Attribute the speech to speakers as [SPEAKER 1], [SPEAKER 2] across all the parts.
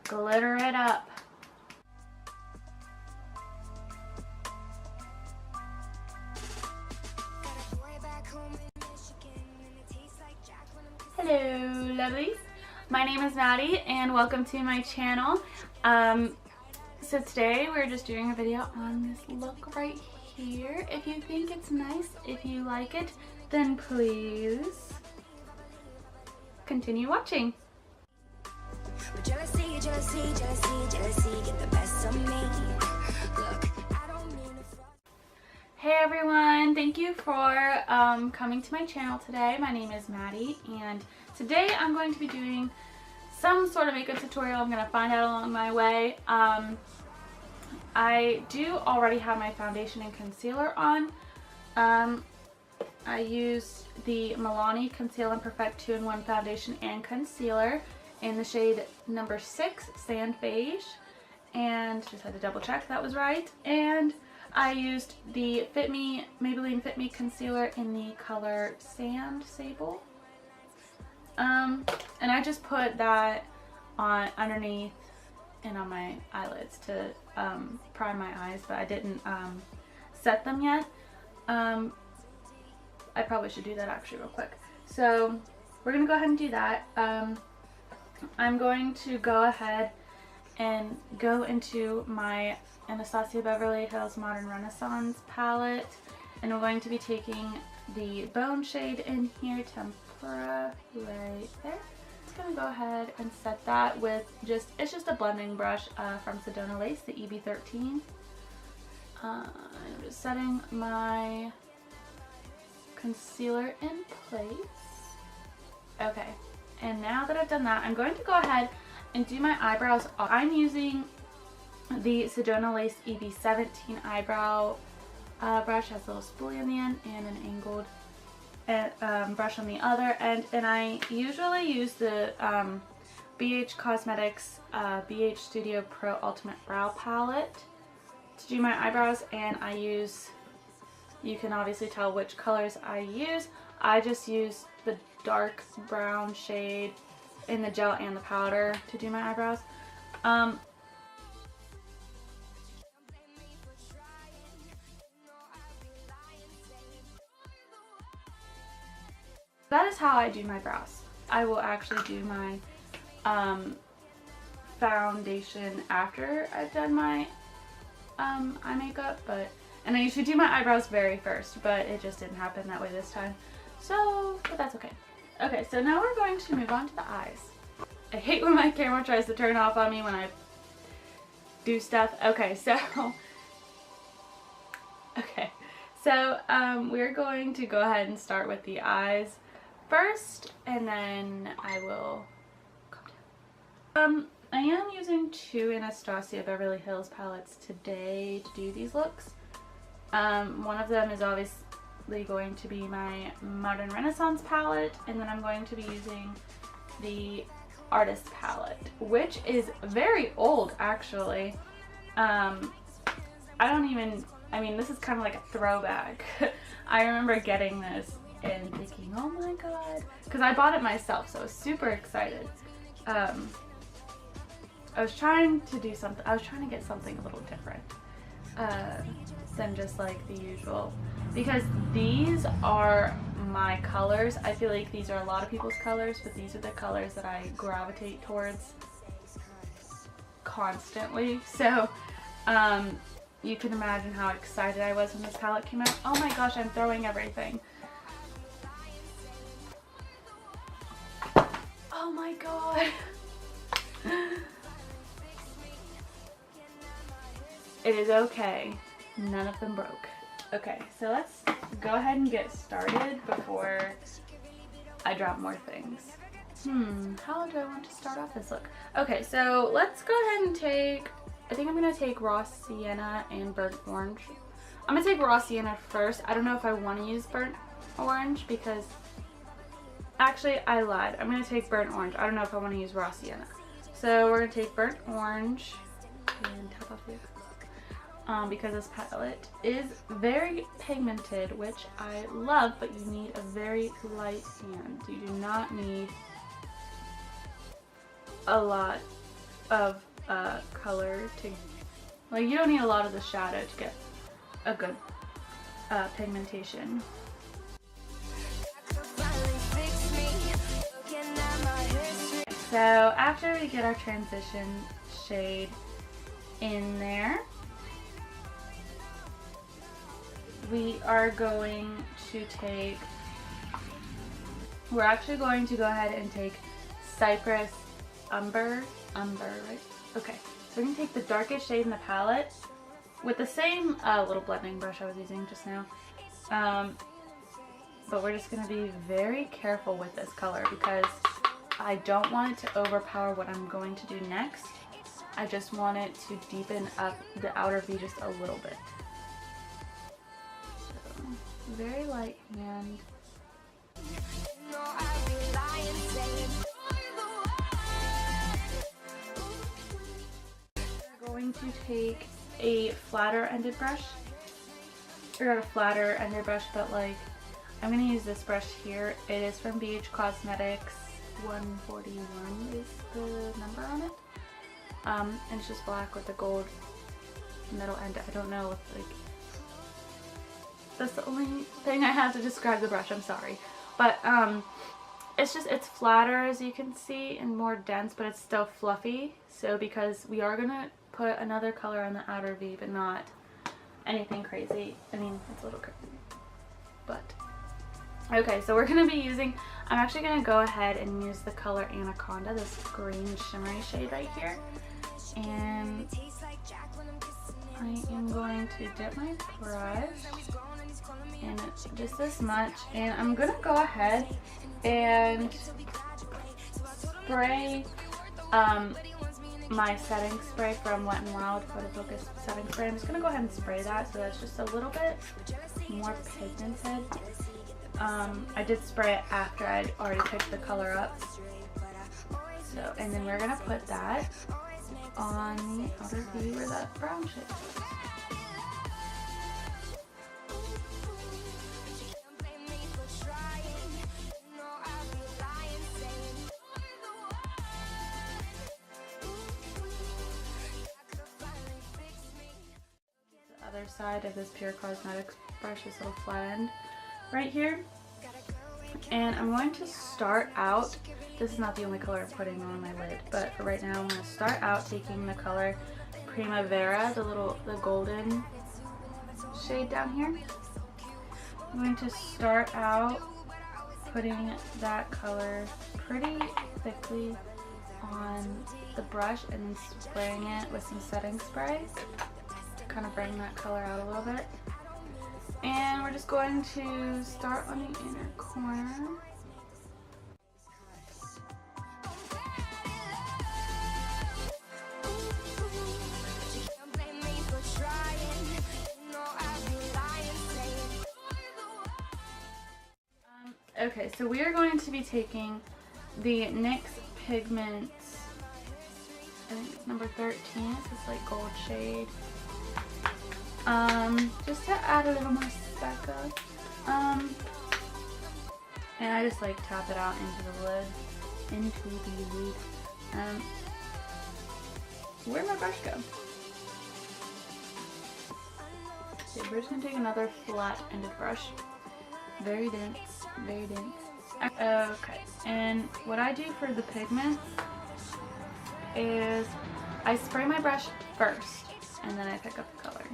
[SPEAKER 1] glitter it up. Hello lovelies, my name is Maddie and welcome to my channel. So today we're just doing a video on this look right here. If you think it's nice, if you like it, then please continue watching. Jealousy, jealousy, jealousy, jealousy, get the best of me. Look, I don't mean to. Hey everyone, thank you for coming to my channel today. My name is Maddie and today I'm going to be doing some sort of makeup tutorial. I'm going to find out along my way. I do already have my foundation and concealer on. I used the Milani Conceal and Perfect 2-in-1 foundation and concealer in the shade number 6 Sand Beige, and just had to double check that was right. And I used the Maybelline Fit Me concealer in the color Sand Sable, and I just put that on underneath and on my eyelids to prime my eyes, but I didn't set them yet. I probably should do that actually real quick. So we're gonna go ahead and do that. I'm going to go ahead and go into my Anastasia Beverly Hills Modern Renaissance palette, and I'm going to be taking the Bone shade in here, Tempera, right there. Just gonna go ahead and set that with it's just a blending brush from Sedona Lace, the EB13. I'm just setting my concealer in place. Okay, and now that I've done that, I'm going to go ahead and do my eyebrows. I'm using the Sedona Lace EB17 eyebrow brush. Has a little spoolie on the end and an angled brush on the other end, and I usually use the BH Cosmetics BH Studio Pro Ultimate Brow Palette to do my eyebrows, and I use, you can obviously tell which colors I use. I just use the dark brown shade in the gel and the powder to do my eyebrows. That is how I do my brows. I will actually do my foundation after I've done my eye makeup, and I usually do my eyebrows very first, but it just didn't happen that way this time. So, but that's okay. Okay, so now we're going to move on to the eyes. I hate when my camera tries to turn off on me when I do stuff. Okay, so we're going to go ahead and start with the eyes first, and then I will calm down. I am using 2 Anastasia Beverly Hills palettes today to do these looks. One of them is obviously going to be my Modern Renaissance palette, and then I'm going to be using the Artist palette, which is very old actually. I mean, this is kind of like a throwback. I remember getting this and thinking, oh my god, because I bought it myself, so I was super excited. I was trying to do something, I was trying to get something a little different than just like the usual, because these are my colors. I feel like these are a lot of people's colors, but these are the colors that I gravitate towards constantly. So you can imagine how excited I was when this palette came out. Oh my gosh, I'm throwing everything. Oh my god. It is okay. None of them broke. Okay, so let's go ahead and get started before I drop more things. How do I want to start off this look? Okay, so let's go ahead and take, I think I'm going to take Raw Sienna and Burnt Orange. I'm going to take Raw Sienna first. I don't know if I want to use Burnt Orange because, actually I lied. I'm going to take Burnt Orange. I don't know if I want to use Raw Sienna. So we're going to take Burnt Orange and top off here. Because this palette is very pigmented, which I love, but you need a very light hand. You do not need a lot of color to, like, you don't need a lot of the shadow to get a good pigmentation. So after we get our transition shade in there, we are going to take, we're actually going to go ahead and take Cypress Umber, right? Okay, so we're going to take the darkest shade in the palette with the same little blending brush I was using just now. But we're just going to be very careful with this color because I don't want it to overpower what I'm going to do next. I just want it to deepen up the outer V just a little bit. So, very light hand. We're going to take a flatter ended brush, or not a flatter ended brush, but like, I'm going to use this brush here. It is from BH Cosmetics. 141 is the number on it. And it's just black with the gold metal end. I don't know if, like, that's the only thing I have to describe the brush, I'm sorry. But it's flatter, as you can see, and more dense, but it's still fluffy. So because we are gonna put another color on the outer V, but not anything crazy. I mean, it's a little crazy, but okay. So we're gonna be using, I'm actually gonna go ahead and use the color Anaconda, this green shimmery shade right here, and I am going to dip my brush in just this much, and I'm gonna go ahead and spray my setting spray from Wet n Wild Photo Focus setting spray. I'm just gonna go ahead and spray that so that's just a little bit more pigmented. I did spray it after I'd already picked the color up. So, and then we're gonna put that on the outer V where that brown shade is. Other side of this Pure Cosmetics brush, this little flat end right here, and I'm going to start out, this is not the only color I'm putting on my lid, but for right now I'm going to start out taking the color Primavera, the golden shade down here. I'm going to start out putting that color pretty thickly on the brush and then spraying it with some setting spray to kind of bring that color out a little bit. And we're just going to start on the inner corner. Okay, so we are going to be taking the NYX Pigment, I think it's number 13, it's this like gold shade. Just to add a little more speckle. And I just like tap it out into the lid, where'd my brush go? Okay, we're just gonna take another flat ended brush. Very dense, very dense. Okay, and what I do for the pigments is I spray my brush first and then I pick up the color.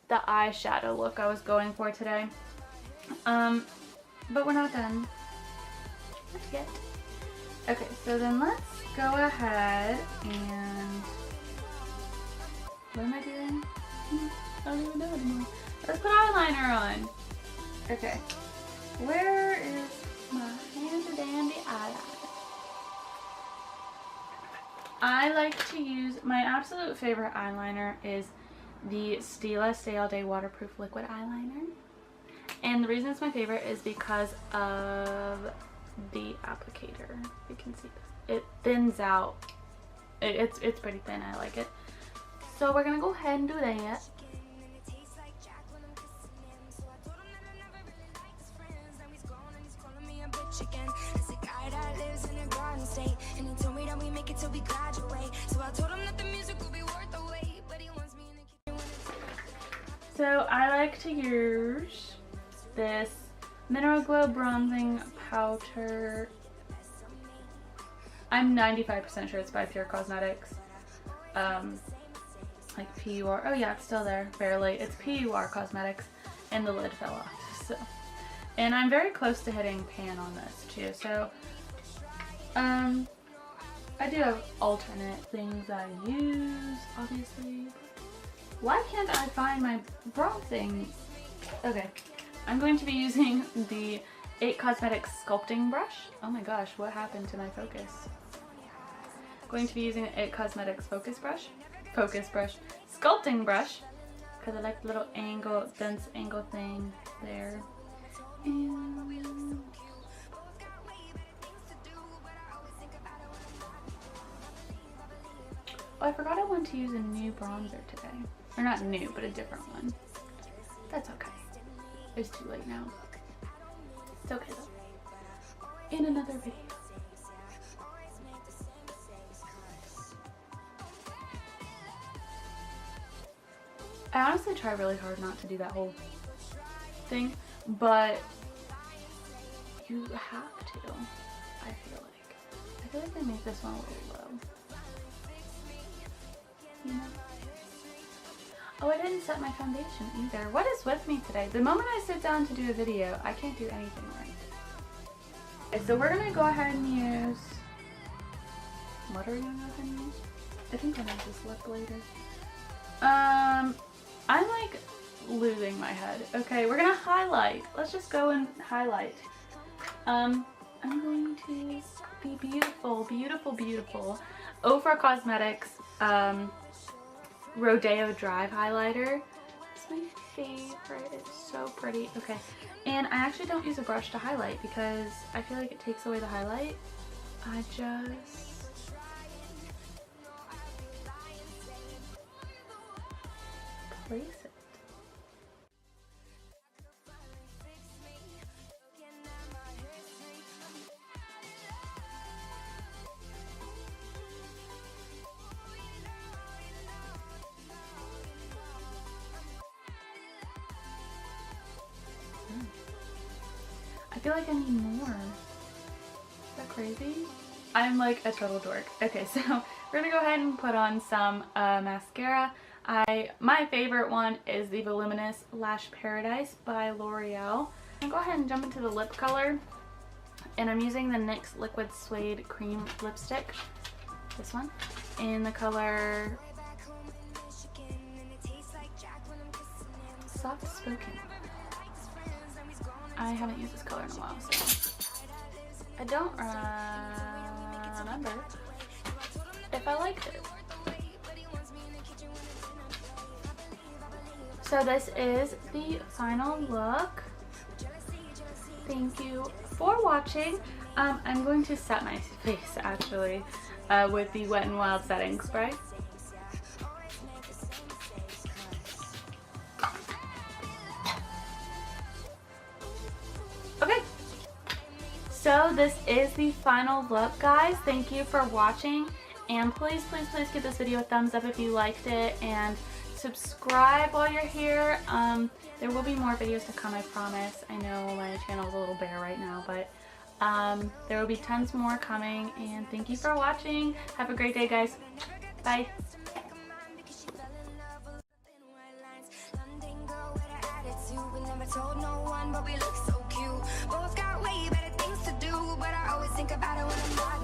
[SPEAKER 1] The eyeshadow look I was going for today. But we're not done. Not yet. Okay, so then let's go ahead and, what am I doing? I don't even know anymore. Let's put eyeliner on. Okay, where is my handy dandy eyeliner? I like to use, my absolute favorite eyeliner is the Stila Stay All Day Waterproof Liquid Eyeliner. And the reason it's my favorite is because of the applicator. You can see it thins out It's pretty thin. I like it. So we're gonna go ahead and do that. So I like to use this Mineral Glow Bronzing Powder. I'm 95% sure it's by Pure Cosmetics. Like PUR. Oh yeah, it's still there, barely. It's PUR Cosmetics, and the lid fell off. So, and I'm very close to hitting pan on this too. So, I do have alternate things I use, obviously. Why can't I find my bronzing? Okay, I'm going to be using the IT Cosmetics Sculpting Brush. Oh my gosh, what happened to my focus? Going to be using the IT Cosmetics Focus Brush, Sculpting Brush, because I like the little angle, dense angle thing there. And oh, I forgot I wanted to use a new bronzer today. Or not new, but a different one. That's okay. It's too late now. It's okay though. In another video. I honestly try really hard not to do that whole thing, but you have to, I feel like I make this one a little low. You know? Oh, I didn't set my foundation either. What is with me today? The moment I sit down to do a video, I can't do anything right. Okay, so we're gonna go ahead and use, what are we gonna go ahead and use? I think I'm gonna use this lip later. I'm like losing my head. Okay, we're gonna highlight. Let's just go and highlight. I'm going to be beautiful, beautiful, beautiful. Ofra Cosmetics Rodeo Drive highlighter. It's my favorite. It's so pretty. Okay, and I actually don't use a brush to highlight because I feel like it takes away the highlight. I just place it. I feel like I need more. Is that crazy? I'm like a total dork. Okay, so we're gonna go ahead and put on some mascara. My favorite one is the Voluminous Lash Paradise by L'Oreal. I'm gonna go ahead and jump into the lip color, and I'm using the NYX Liquid Suede Cream Lipstick. This one in the color Soft Spoken. I haven't used this color in a while, so I don't remember if I liked it. So this is the final look. Thank you for watching. I'm going to set my face actually with the Wet n Wild setting spray. Okay, so this is the final look, guys. Thank you for watching, and please, please, please give this video a thumbs up if you liked it, and subscribe while you're here. There will be more videos to come, I promise. I know my channel is a little bare right now, but there will be tons more coming, and thank you for watching. Have a great day, guys. Bye. Told no one, but we look so cute. Both got way better things to do, but I always think about it when I'm not